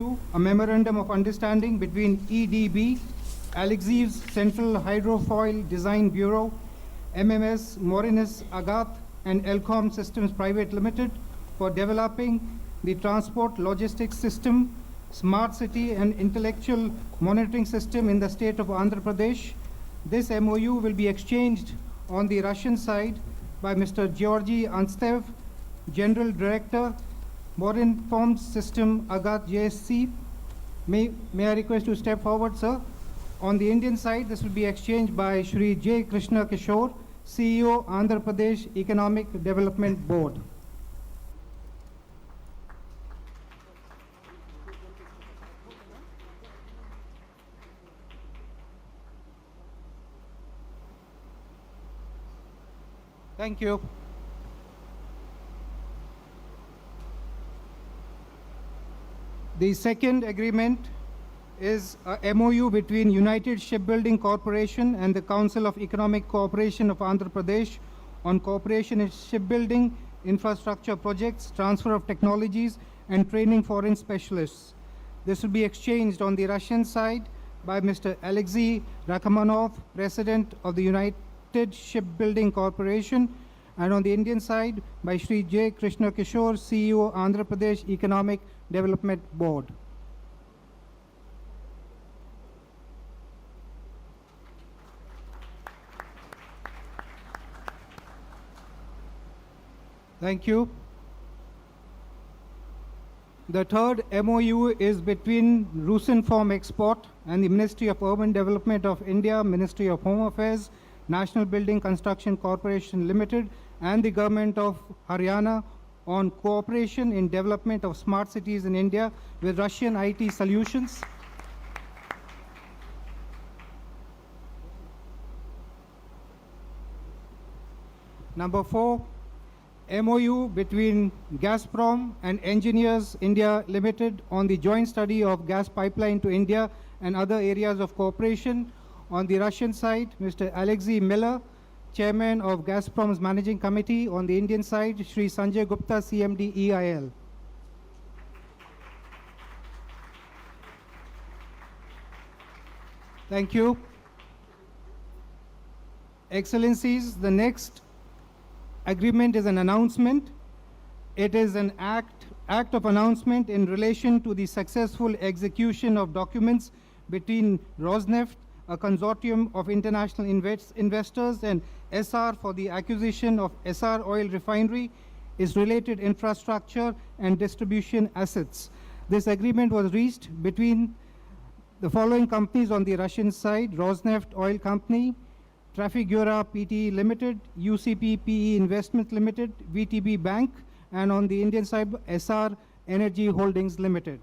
A memorandum of understanding between EDB, Alexeev's Central Hydrofoil Design Bureau, MMS Mauritius Agath, and Elcom Systems Private Limited for developing the transport logistics system, smart city and intellectual monitoring system in the state of Andhra Pradesh. This MOU will be exchanged on the Russian side by Mr. Georgy Anstev, General Director, Modern Forms System Agath JSC. May I request to step forward, sir? On the Indian side, this will be exchanged by Shri J. Krishna Kishore, CEO, Andhra Pradesh Economic Development Board. Thank you. The second agreement is a MOU between United Shipbuilding Corporation and the Council of Economic Cooperation of Andhra Pradesh on cooperation in shipbuilding, infrastructure projects, transfer of technologies, and training foreign specialists. This will be exchanged on the Russian side by Mr. Alexei Rakamanov, President of the United Shipbuilding Corporation, and on the Indian side by Shri J. Krishna Kishore, CEO, Andhra Pradesh Economic Development Board. Thank you. The third MOU is between Rosenform Export and the Ministry of Urban Development of India, Ministry of Home Affairs, National Building Construction Corporation Limited, and the Government of Haryana on cooperation in development of smart cities in India with Russian IT solutions. Number 4, MOU between Gazprom and Engineers India Limited on the joint study of gas pipeline to India and other areas of cooperation. On the Russian side, Mr. Alexei Miller, Chairman of Gazprom's Managing Committee. On the Indian side, Shri Sanjay Gupta, CMD EIL. Thank you. Excellencies, the next agreement is an announcement. It is an act of announcement in relation to the successful execution of documents between Rosneft, a consortium of international investors, and SR for the acquisition of SR Oil Refinery, its related infrastructure and distribution assets. This agreement was reached between the following companies on the Russian side: Rosneft Oil Company, Trafigura Pte Limited, UCP PE Investment Limited, VTB Bank, and on the Indian side, SR Energy Holdings Limited.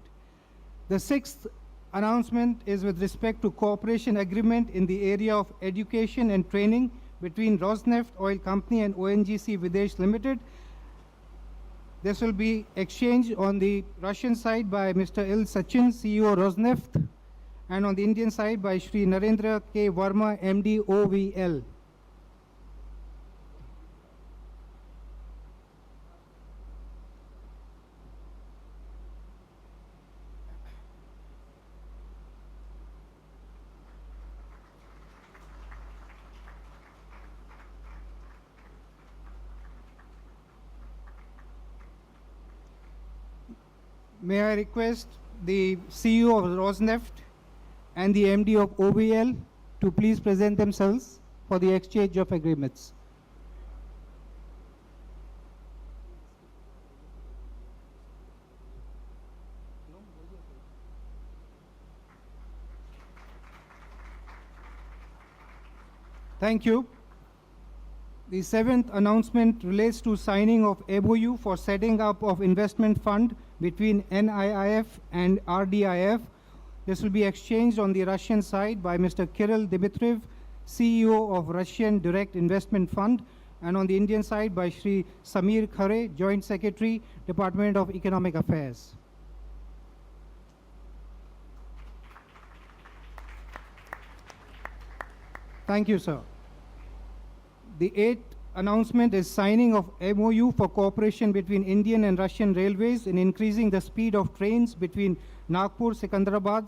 The sixth announcement is with respect to cooperation agreement in the area of education and training between Rosneft Oil Company and ONGC Videsh Limited. This will be exchanged on the Russian side by Mr. Il Sachin, CEO Rosneft, and on the Indian side by Shri Narendra K. Verma, MD OVL. May I request the CEO of Rosneft and the MD of OVL to please present themselves for the exchange of agreements. Thank you. The seventh announcement relates to signing of MOU for setting up of investment fund between NIIF and RDIF. This will be exchanged on the Russian side by Mr. Kirill Dmitriev, CEO of Russian Direct Investment Fund, and on the Indian side by Shri Samir Khare, Joint Secretary, Department of Economic Affairs. Thank you, sir. The eighth announcement is signing of MoU for cooperation between Indian and Russian railways in increasing the speed of trains between Nagpur, Secunderabad,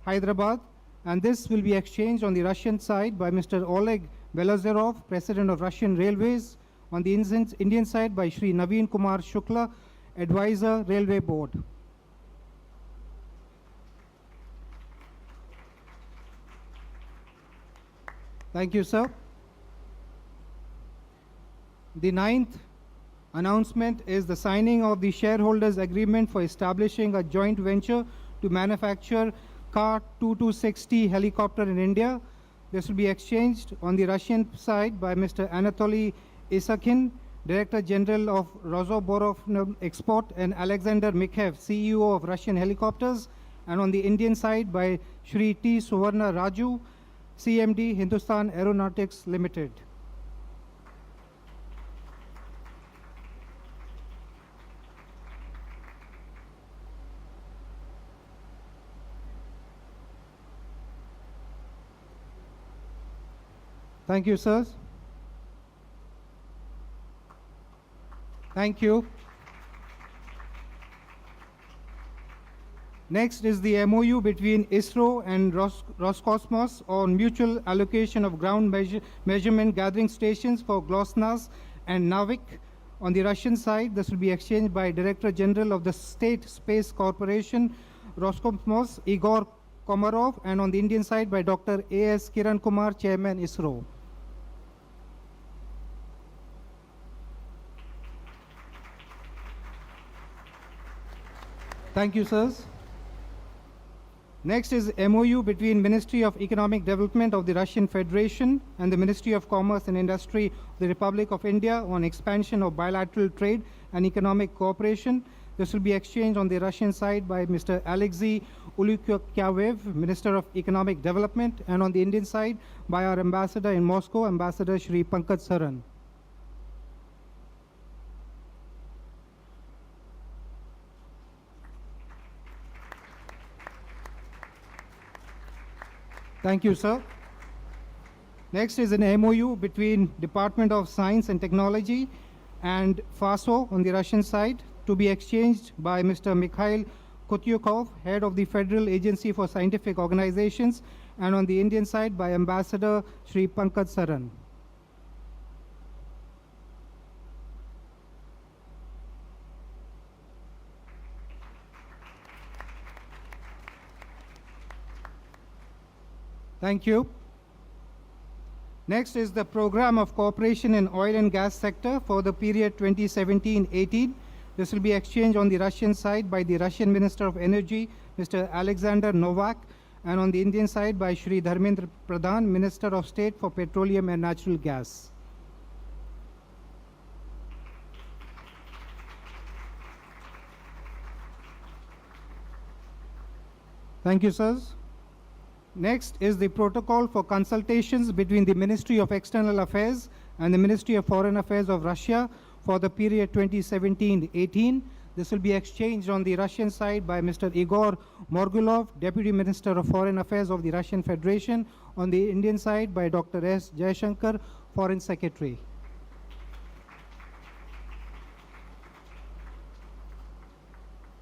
Hyderabad, and this will be exchanged on the Russian side by Mr. Oleg Belozerov, President of Russian Railways, on the Indian side by Shri Naveen Kumar Shukla, Advisor, Railway Board. Thank you, sir. The ninth announcement is the signing of the shareholders' agreement for establishing a joint venture to manufacture Ka-2260 helicopter in India. This will be exchanged on the Russian side by Mr. Anatoly Isakhin, Director General of Rosoborov Export, and Alexander Mikhev, CEO of Russian Helicopters, and on the Indian side by Shri T. Suvarna Raju, CMD, Hindustan Aeronautics Limited. Thank you, sirs. Thank you. Next is the MoU between ISRO and Roscosmos on mutual allocation of ground measurement gathering stations for GLONASS and NAVIC. On the Russian side, this will be exchanged by Director General of the State Space Corporation, Roscosmos, Igor Komarov, and on the Indian side by Dr. A.S. Kiran Kumar, Chairman, ISRO. Thank you, sirs. Next is MoU between Ministry of Economic Development of the Russian Federation and the Ministry of Commerce and Industry of the Republic of India on expansion of bilateral trade and economic cooperation. This will be exchanged on the Russian side by Mr. Alexei Ulyukyaev, Minister of Economic Development, and on the Indian side by our ambassador in Moscow, Ambassador Shri Pankaj Saran. Thank you, sir. Next is an MoU between Department of Science and Technology and FASO on the Russian side to be exchanged by Mr. Mikhail Kutyukov, Head of the Federal Agency for Scientific Organizations, and on the Indian side by Ambassador Shri Pankaj Saran. Thank you. Next is the Program of Cooperation in Oil and Gas Sector for the period 2017-18. This will be exchanged on the Russian side by the Russian Minister of Energy, Mr. Alexander Novak, and on the Indian side by Shri Dharmendra Pradhan, Minister of State for Petroleum and Natural Gas. Thank you, sirs. Next is the protocol for consultations between the Ministry of External Affairs and the Ministry of Foreign Affairs of Russia for the period 2017-18. This will be exchanged on the Russian side by Mr. Igor Morgulov, Deputy Minister of Foreign Affairs of the Russian Federation, on the Indian side by Dr. S. Jayashankar, Foreign Secretary.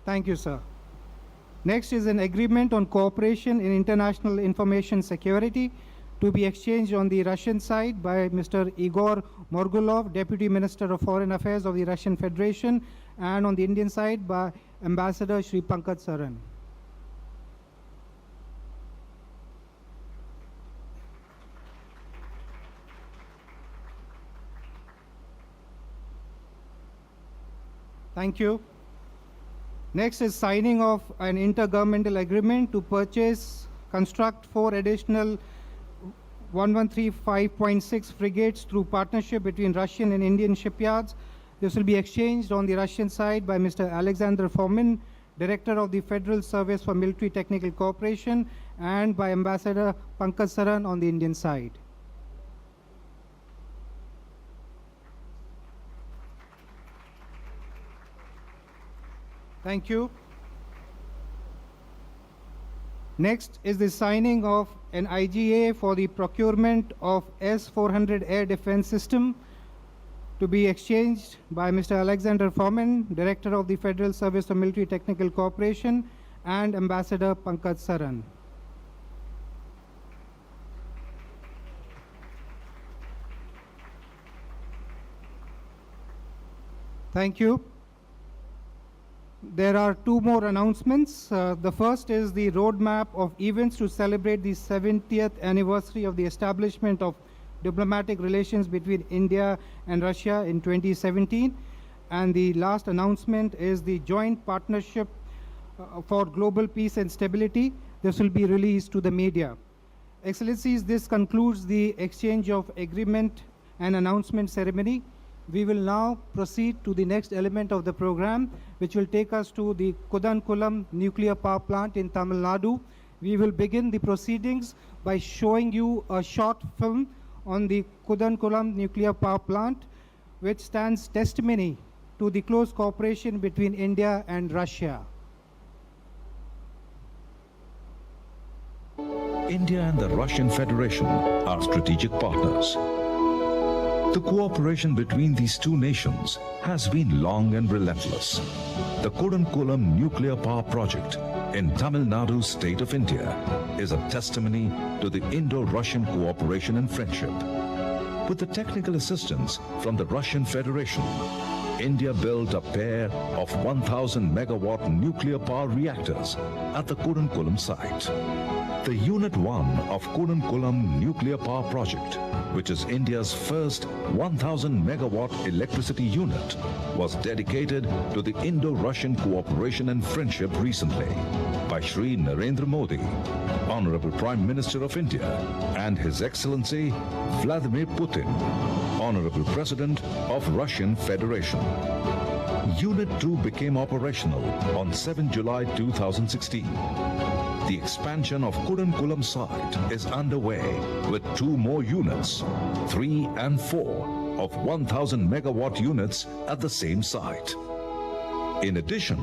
Thank you, sir. Next is an agreement on cooperation in international information security to be exchanged on the Russian side by Mr. Igor Morgulov, Deputy Minister of Foreign Affairs of the Russian Federation, and on the Indian side by Ambassador Shri Pankaj Saran. Thank you. Next is signing of an intergovernmental agreement to construct 4 additional 1135.6 frigates through partnership between Russian and Indian shipyards. This will be exchanged on the Russian side by Mr. Alexander Fomin, Director of the Federal Service for Military Technical Cooperation, and by Ambassador Pankaj Saran on the Indian side. Thank you. Next is the signing of an IGA for the procurement of S-400 air defense system to be exchanged by Mr. Alexander Fomin, Director of the Federal Service of Military Technical Cooperation, and Ambassador Pankaj Saran. Thank you. There are two more announcements. The first is the roadmap of events to celebrate the 70th anniversary of the establishment of diplomatic relations between India and Russia in 2017. And the last announcement is the joint partnership for global peace and stability. This will be released to the media. Excellencies, this concludes the exchange of agreement and announcement ceremony. We will now proceed to the next element of the program, which will take us to the Kudankulam nuclear power plant in Tamil Nadu. We will begin the proceedings by showing you a short film on the Kudankulam nuclear power plant, which stands testimony to the close cooperation between India and Russia. India and the Russian Federation are strategic partners. The cooperation between these two nations has been long and relentless. The Kudankulam nuclear power project in Tamil Nadu state of India is a testimony to the Indo-Russian cooperation and friendship. With the technical assistance from the Russian Federation, India built a pair of 1,000 megawatt nuclear power reactors at the Kudankulam site. The Unit 1 of Kudankulam nuclear power project, which is India's first 1,000 megawatt electricity unit, was dedicated to the Indo-Russian cooperation and friendship recently by Shri Narendra Modi, Honorable Prime Minister of India, and His Excellency Vladimir Putin, Honorable President of Russian Federation. Unit 2 became operational on 7 July 2016. The expansion of Kudankulam site is underway with 2 more units, 3 and 4 of 1,000 megawatt units at the same site. In addition,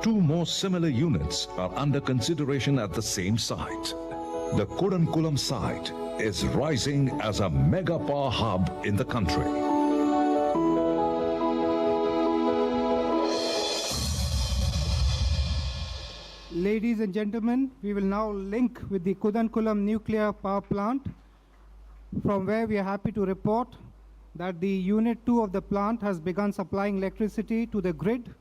2 more similar units are under consideration at the same site. The Kudankulam site is rising as a mega power hub in the country. Ladies and gentlemen, we will now link with the Kudankulam nuclear power plant, from where we are happy to report that the Unit 2 of the plant has begun supplying electricity to the grid.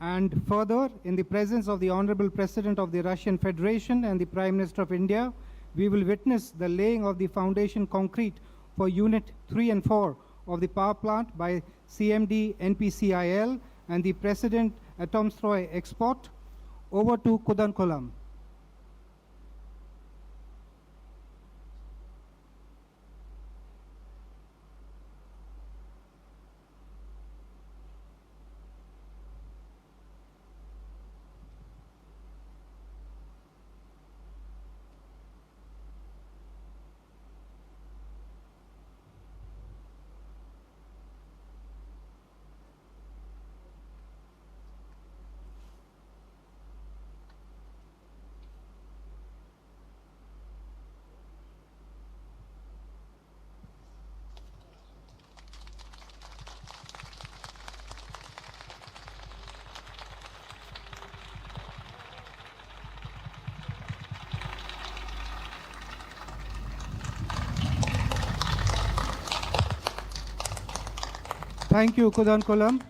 And further, in the presence of the Honorable President of the Russian Federation and the Prime Minister of India, we will witness the laying of the foundation concrete for Unit 3 and 4 of the power plant by CMD NPCIL and the President Atomstroy Export. Over to Kudankulam. Thank you, Kudankulam.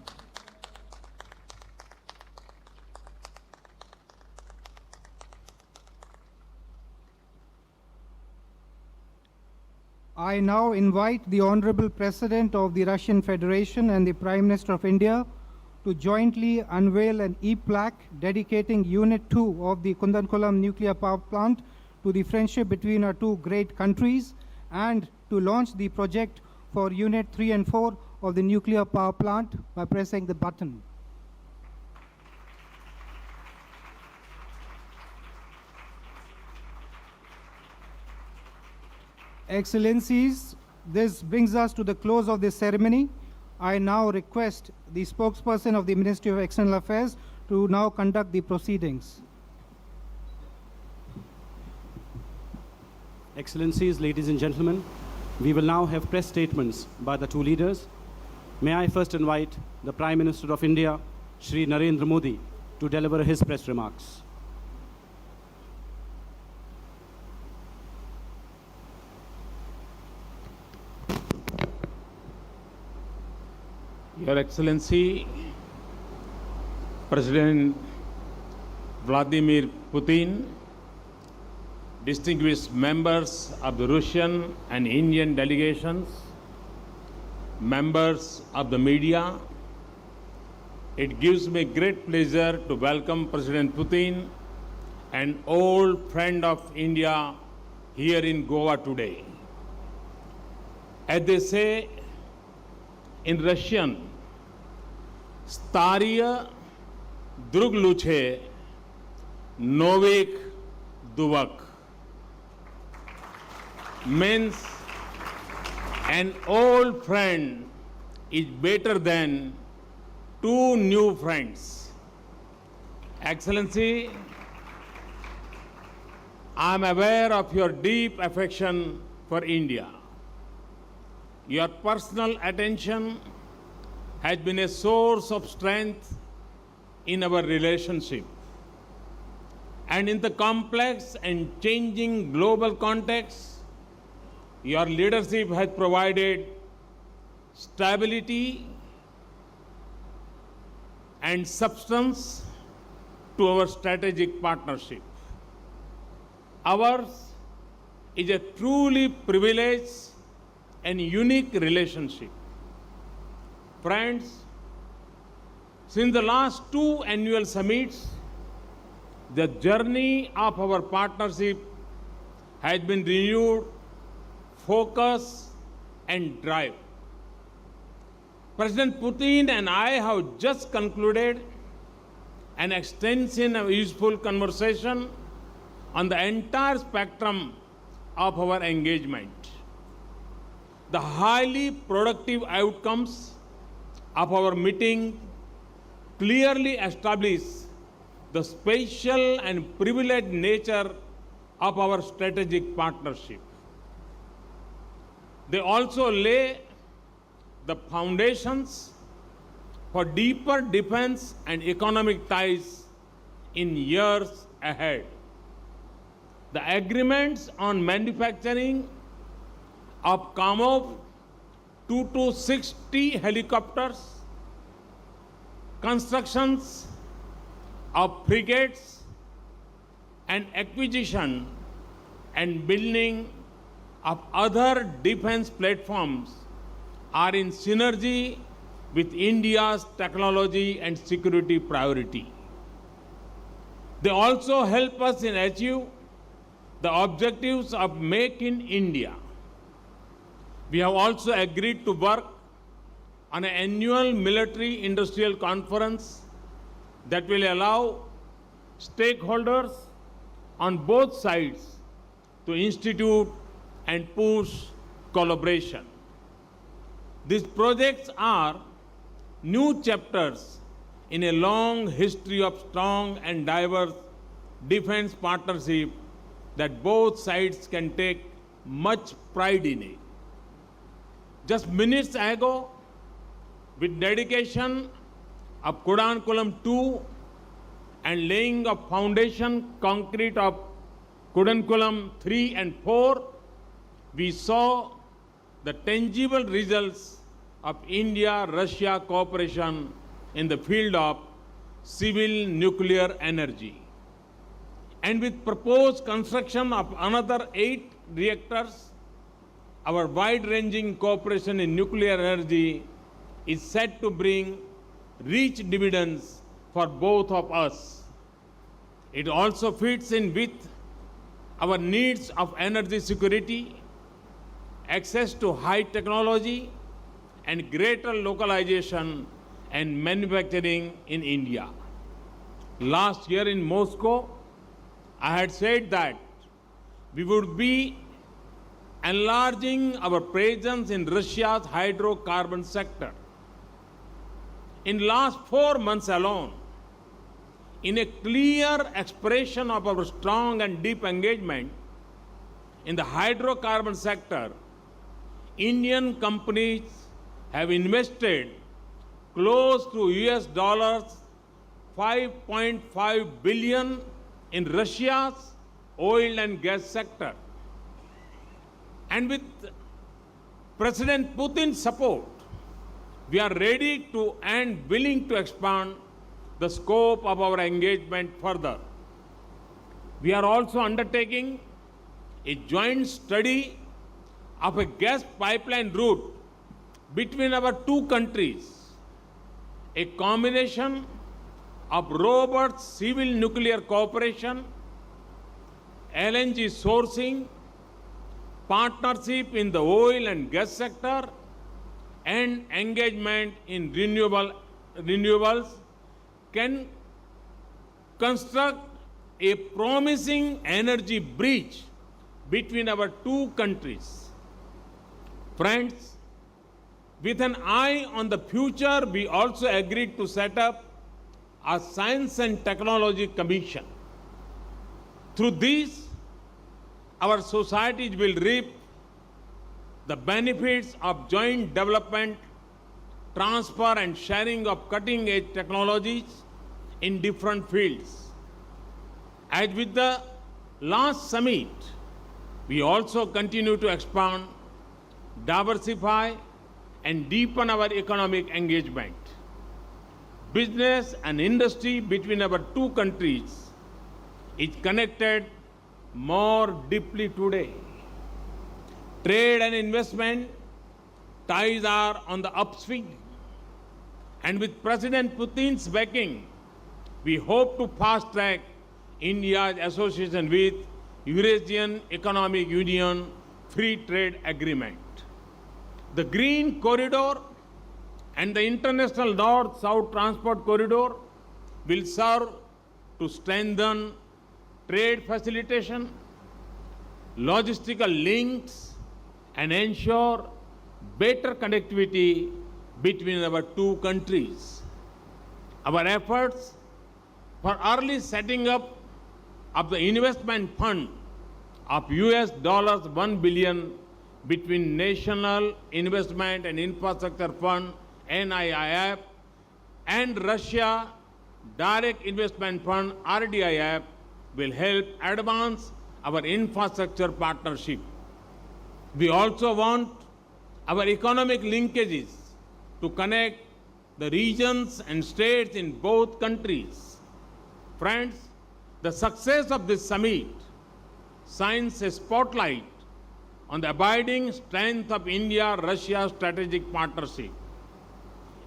I now invite the Honorable President of the Russian Federation and the Prime Minister of India to jointly unveil an e-plaque dedicating Unit 2 of the Kudankulam nuclear power plant to the friendship between our two great countries, and to launch the project for Unit 3 and 4 of the nuclear power plant by pressing the button. Excellencies, this brings us to the close of this ceremony. I now request the spokesperson of the Ministry of External Affairs to now conduct the proceedings. Excellencies, ladies and gentlemen, we will now have press statements by the two leaders. May I first invite the Prime Minister of India, Shri Narendra Modi, to deliver his press remarks. Your Excellency, President Vladimir Putin, distinguished members of the Russian and Indian delegations, members of the media, it gives me great pleasure to welcome President Putin, an old friend of India, here in Goa today. As they say in Russian, Starya drug luche, novik duvak, means an old friend is better than two new friends. Excellency, I am aware of your deep affection for India. Your personal attention has been a source of strength in our relationship. And in the complex and changing global context, your leadership has provided stability and substance to our strategic partnership. Ours is a truly privileged and unique relationship. Friends, since the last two annual summits, the journey of our partnership has been renewed, focus and drive. President Putin and I have just concluded an extensive and useful conversation on the entire spectrum of our engagement. The highly productive outcomes of our meeting clearly establish the special and privileged nature of our strategic partnership. They also lay the foundations for deeper defense and economic ties in years ahead. The agreements on manufacturing of Kamov 2260 helicopters, constructions of frigates, and acquisition and building of other defense platforms are in synergy with India's technology and security priority. They also help us in achieve the objectives of Make in India. We have also agreed to work on an annual military industrial conference that will allow stakeholders on both sides to institute and push collaboration. These projects are new chapters in a long history of strong and diverse defense partnership that both sides can take much pride in it. Just minutes ago, with dedication of Kudankulam 2 and laying of foundation concrete of Kudankulam 3 and 4, we saw the tangible results of India-Russia cooperation in the field of civil nuclear energy. And with proposed construction of another 8 reactors, our wide-ranging cooperation in nuclear energy is set to bring rich dividends for both of us. It also fits in with our needs of energy security, access to high technology, and greater localization and manufacturing in India. Last year in Moscow, I had said that we would be enlarging our presence in Russia's hydrocarbon sector. In last 4 months alone, in a clear expression of our strong and deep engagement in the hydrocarbon sector, Indian companies have invested close to $5.5 billion in Russia's oil and gas sector. And with President Putin's support, we are ready to and willing to expand the scope of our engagement further. We are also undertaking a joint study of a gas pipeline route between our two countries, a combination of robust civil nuclear cooperation, LNG sourcing, partnership in the oil and gas sector, and engagement in renewables can construct a promising energy bridge between our two countries. Friends, with an eye on the future, we also agreed to set up a Science and Technology Commission. Through this, our societies will reap the benefits of joint development, transfer and sharing of cutting-edge technologies in different fields. As with the last summit, we also continue to expand, diversify, and deepen our economic engagement. Business and industry between our two countries is connected more deeply today. Trade and investment ties are on the upswing. And with President Putin's backing, we hope to fast-track India's association with Eurasian Economic Union Free Trade Agreement. The Green Corridor and the International North-South Transport Corridor will serve to strengthen trade facilitation, logistical links, and ensure better connectivity between our two countries. Our efforts for early setting up of the investment fund of $1 billion between National Investment and Infrastructure Fund (NIIF) and Russia Direct Investment Fund (RDIF) will help advance our infrastructure partnership. We also want our economic linkages to connect the regions and states in both countries. Friends, the success of this summit shines a spotlight on the abiding strength of India-Russia strategic partnership.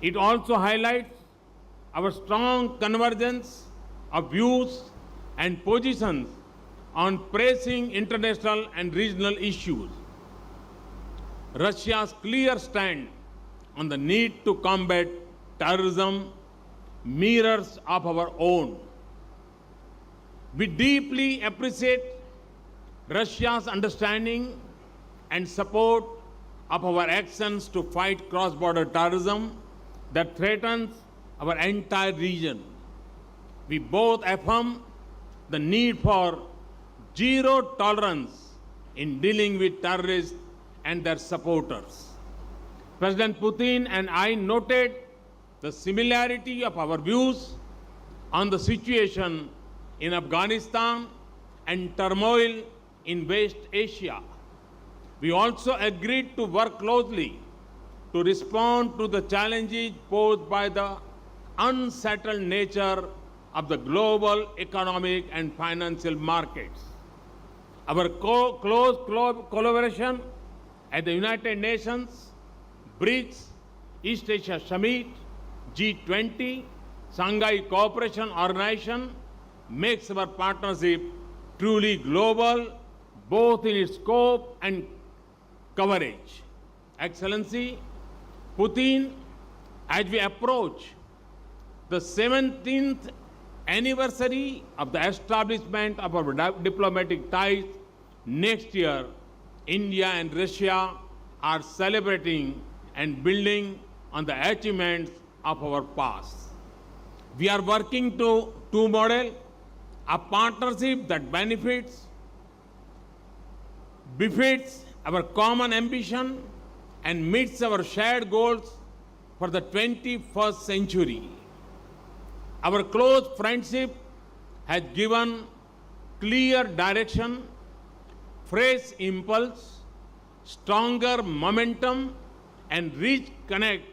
It also highlights our strong convergence of views and positions on pressing international and regional issues. Russia's clear stand on the need to combat terrorism mirrors of our own. We deeply appreciate Russia's understanding and support of our actions to fight cross-border terrorism that threatens our entire region. We both affirm the need for zero tolerance in dealing with terrorists and their supporters. President Putin and I noted the similarity of our views on the situation in Afghanistan and turmoil in West Asia. We also agreed to work closely to respond to the challenges posed by the unsettled nature of the global economic and financial markets. Our close collaboration at the United Nations, BRICS, East Asia Summit, G20, Shanghai Cooperation Organization makes our partnership truly global, both in its scope and coverage. Excellency, Putin, as we approach the 17th anniversary of the establishment of our diplomatic ties next year, India and Russia are celebrating and building on the achievements of our past. We are working to model a partnership that befits our common ambition and meets our shared goals for the 21st century. Our close friendship has given clear direction, fresh impulse, stronger momentum, and rich connect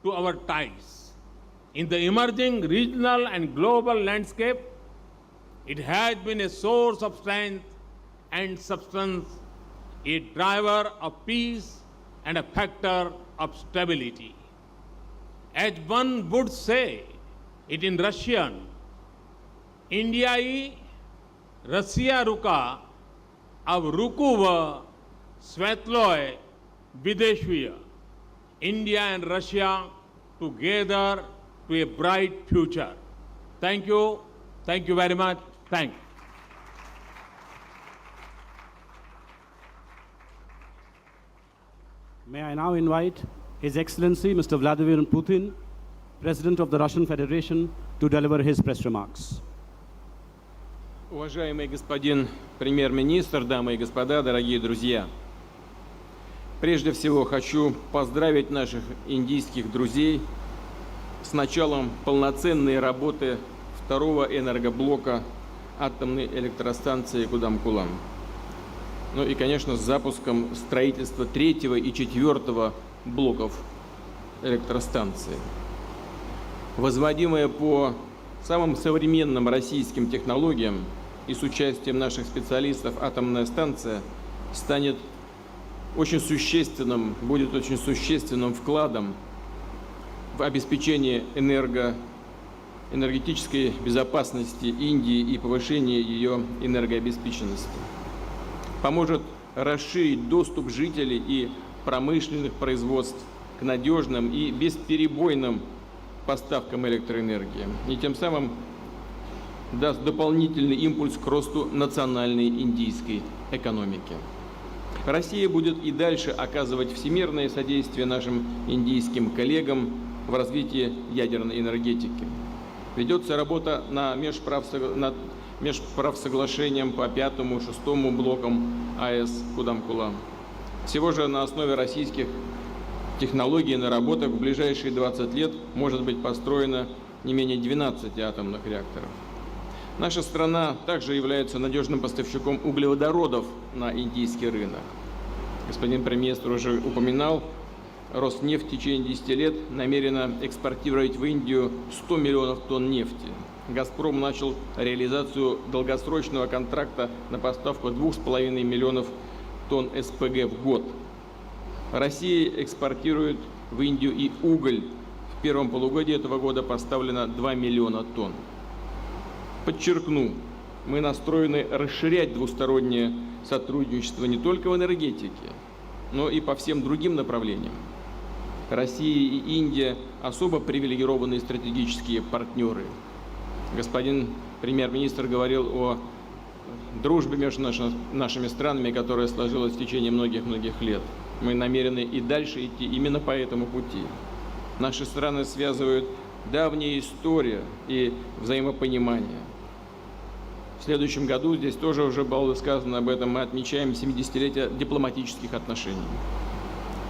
to our ties. In the emerging regional and global landscape, it has been a source of strength and substance, a driver of peace and a factor of stability. As one would say it in Russian, Indiai Russia ruka, ab rukuva svetloy videshviya. India and Russia together to a bright future. Thank you very much. Thank you. May I now invite His Excellency Mr. Vladimir Putin, President of the Russian Federation, to deliver his press remarks. Уважаемый господин премьер-министр, дамы и господа, дорогие друзья! Прежде всего хочу поздравить наших индийских друзей с началом полноценной работы второго энергоблока атомной электростанции Кудам-Кулам. Ну и, конечно, с запуском строительства третьего и четвертого блоков электростанции. Возводимая по самым современным российским технологиям и с участием наших специалистов атомная станция станет будет очень существенным вкладом в обеспечение энергетической безопасности Индии и повышение ее энергообеспеченности. Поможет расширить доступ жителей и промышленных производств к надежным и бесперебойным поставкам электроэнергии и тем самым даст дополнительный импульс к росту национальной индийской экономики. Россия будет и дальше оказывать всемирное содействие нашим индийским коллегам в развитии ядерной энергетики. Ведется работа над межправсоглашением по 5-му, 6-му блокам АЭС Кудам-Кулам. Всего же на основе российских технологий и наработок в ближайшие 20 лет может быть построено не менее 12 атомных реакторов. Наша страна также является надежным поставщиком углеводородов на индийский рынок. Господин премьер-министр уже упоминал, Роснефть в течение 10 лет намерена экспортировать в Индию 100 миллионов тонн нефти. «Газпром» начал реализацию долгосрочного контракта на поставку 2,5 миллионов тонн СПГ в год. Россия экспортирует в Индию и уголь. В первом полугодии этого года поставлено 2 миллиона тонн. Подчеркну, мы настроены расширять двустороннее сотрудничество не только в энергетике, но и по всем другим направлениям. Россия и Индия особо привилегированные стратегические партнеры. Господин премьер-министр говорил о дружбе между нашими странами, которая сложилась в течение многих-многих лет. Мы намерены и дальше идти именно по этому пути. Наши страны связывают давняя история и взаимопонимание. В следующем году, здесь тоже уже было сказано об этом, мы отмечаем 70-летие дипломатических отношений.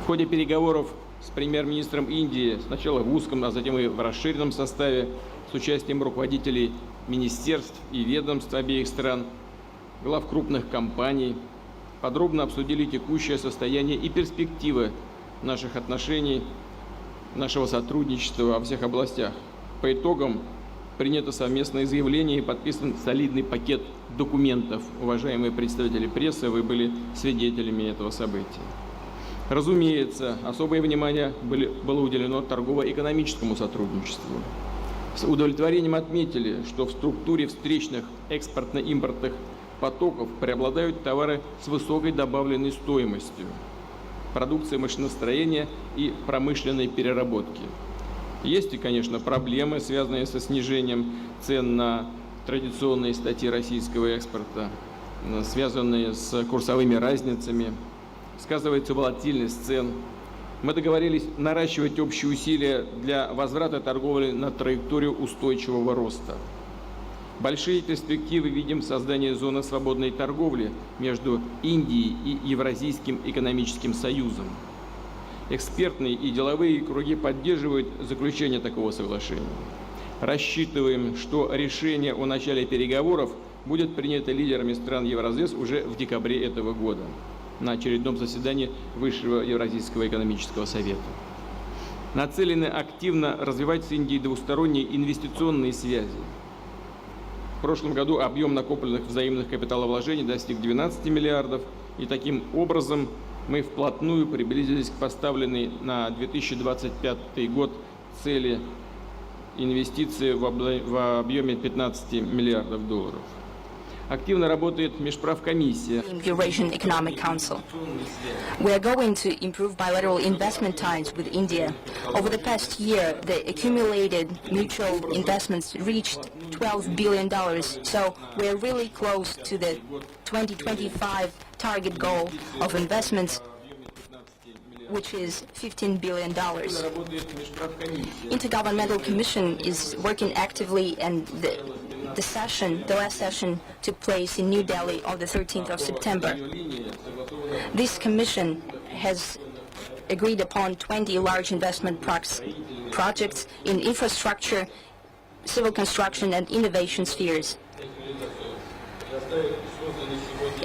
В ходе переговоров с премьер-министром Индии, сначала в узком, а затем и в расширенном составе, с участием руководителей министерств и ведомств обеих стран, глав крупных компаний, подробно обсудили текущее состояние и перспективы наших отношений, нашего сотрудничества во всех областях. По итогам принято совместное заявление и подписан солидный пакет документов. Уважаемые представители прессы, вы были свидетелями этого события. Разумеется, особое внимание было уделено торгово-экономическому сотрудничеству. С удовлетворением отметили, что в структуре встречных экспортно-импортных потоков преобладают товары с высокой добавленной стоимостью, продукция машиностроения и промышленной переработки. Есть и, конечно, проблемы, связанные со снижением цен на традиционные статьи российского экспорта, связанные с курсовыми разницами. Сказывается волатильность цен. Мы договорились наращивать общие усилия для возврата торговли на траекторию устойчивого роста. Большие перспективы видим в создании зоны свободной торговли между Индией и Евразийским экономическим союзом. Экспертные и деловые круги поддерживают заключение такого соглашения. Рассчитываем, что решение о начале переговоров будет принято лидерами стран Евразес уже в декабре этого года на очередном заседании Высшего Евразийского экономического совета. нацелены активно развивать с Индией двусторонние инвестиционные связи. В прошлом году объем накопленных взаимных капиталовложений достиг 12 миллиардов, и таким образом мы вплотную приблизились к поставленной на 2025 год цели инвестиций в объеме 15 миллиардов долларов. Активно работает Межправкомиссия. Eurasian Economic Council. We are going to improve bilateral investment ties with India. Over the past year, the accumulated mutual investments reached $12 billion, so we are really close to the 2025 target goal of investments, which is $15 billion. Intergovernmental Commission is working actively, and the last session took place in New Delhi on the 13th of September. This commission has agreed upon 20 large investment projects in infrastructure, civil construction and innovation spheres.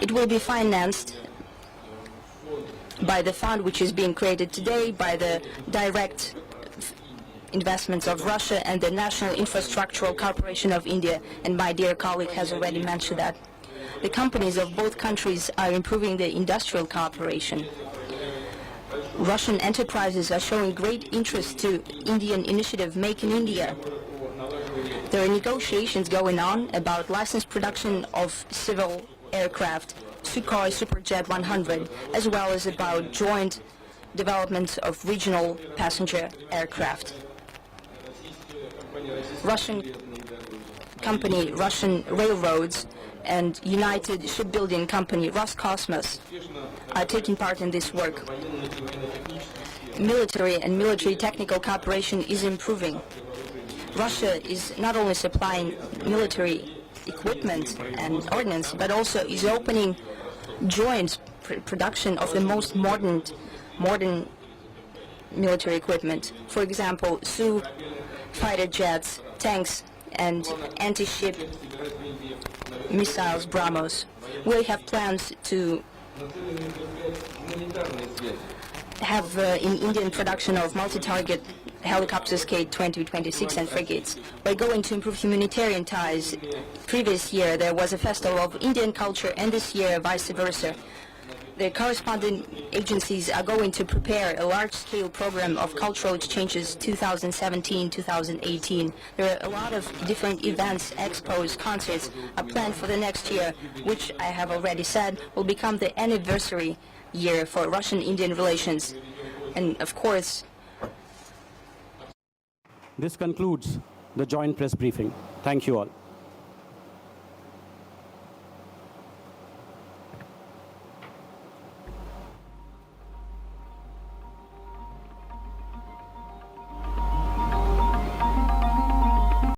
It will be financed by the fund which is being created today, by the direct investments of Russia and the National Infrastructural Corporation of India, and my dear colleague has already mentioned that. The companies of both countries are improving the industrial cooperation. Russian enterprises are showing great interest to Indian initiative Make in India. There are negotiations going on about licensed production of civil aircraft, Sukhoi Superjet 100, as well as about joint development of regional passenger aircraft. Russian company, Russian Railroads, and United Shipbuilding Company, Roscosmos, are taking part in this work. Military and military technical cooperation is improving. Russia is not only supplying military equipment and ordnance, but also is opening joint production of the most modern military equipment. For example, Su fighter jets, tanks, and anti-ship missiles, BrahMos. We have plans to have in Indian production of multi-target helicopters K-2026 and frigates. We're going to improve humanitarian ties. Previous year there was a festival of Indian culture, and this year vice versa. The corresponding agencies are going to prepare a large-scale program of cultural exchanges 2017-2018. There are a lot of different events, expos, concerts are planned for the next year, which I have already said will become the anniversary year for Russian-Indian relations. And of course, This concludes the joint press briefing. Thank you all.